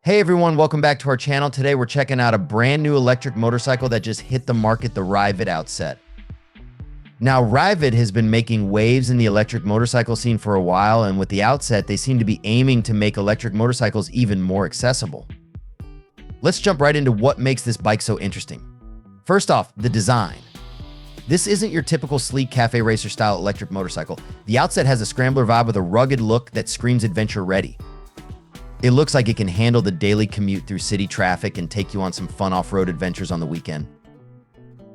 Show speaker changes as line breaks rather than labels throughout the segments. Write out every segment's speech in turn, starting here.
Hey everyone, welcome back to our channel. Today we're checking out a brand new electric motorcycle that just hit the market, the Ryvid Outset. Now, Ryvid has been making waves in the electric motorcycle scene for a while, and with the Outset, they seem to be aiming to make electric motorcycles even more accessible. Let's jump right into what makes this bike so interesting. First off, the design. This isn't your typical sleek cafe racer style electric motorcycle. The Outset has a Scrambler vibe with a rugged look that screams adventure ready. It looks like it can handle the daily commute through city traffic and take you on some fun off-road adventures on the weekend.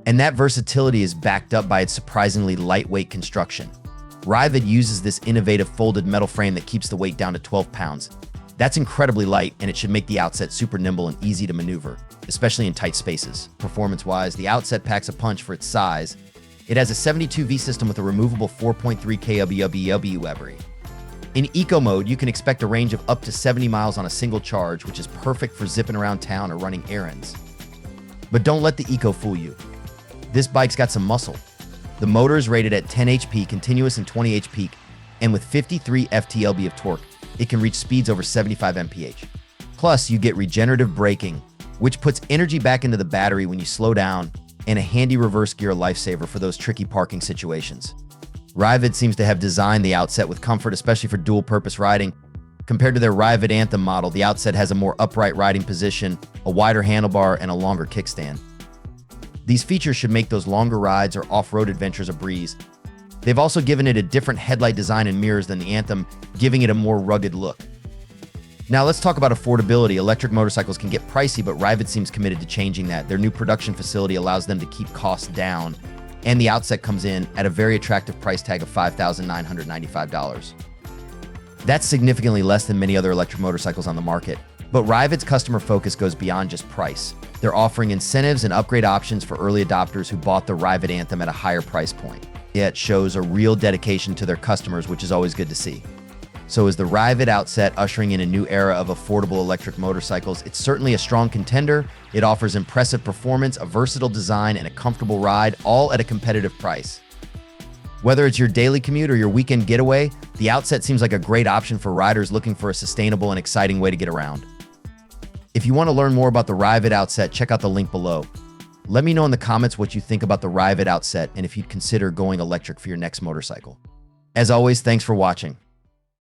And that versatility is backed up by its surprisingly lightweight construction. Ryvid uses this innovative folded metal frame that keeps the weight down to 12 pounds. That's incredibly light, and it should make the Outset super nimble and easy to maneuver, especially in tight spaces. Performance-wise, the Outset packs a punch for its size. It has a 72V system with a removable 4.3 kW battery. In eco mode, you can expect a range of up to 70 miles on a single charge, which is perfect for zipping around town or running errands. But don't let the eco fool you. This bike's got some muscle. The motor is rated at 10 HP continuous and 20 HP peak, and with 53 ft-lb of torque, it can reach speeds over 75 mph. Plus, you get regenerative braking, which puts energy back into the battery when you slow down, and a handy reverse gear lifesaver for those tricky parking situations. Ryvid seems to have designed the Outset with comfort, especially for dual-purpose riding. Compared to their Ryvid Anthem model, the Outset has a more upright riding position, a wider handlebar, and a longer kickstand. These features should make those longer rides or off-road adventures a breeze. They've also given it a different headlight design and mirrors than the Anthem, giving it a more rugged look. Now let's talk about affordability. Electric motorcycles can get pricey, but Ryvid seems committed to changing that. Their new production facility allows them to keep costs down, and the Outset comes in at a very attractive price tag of $5,995. That's significantly less than many other electric motorcycles on the market, but Ryvid's customer focus goes beyond just price. They're offering incentives and upgrade options for early adopters who bought the Ryvid Anthem at a higher price point. It shows a real dedication to their customers, which is always good to see. So is the Ryvid Outset ushering in a new era of affordable electric motorcycles? It's certainly a strong contender. It offers impressive performance, a versatile design, and a comfortable ride, all at a competitive price. Whether it's your daily commute or your weekend getaway, the Outset seems like a great option for riders looking for a sustainable and exciting way to get around. If you want to learn more about the Ryvid Outset, check out the link below. Let me know in the comments what you think about the Ryvid Outset and if you'd consider going electric for your next motorcycle. As always, thanks for watching.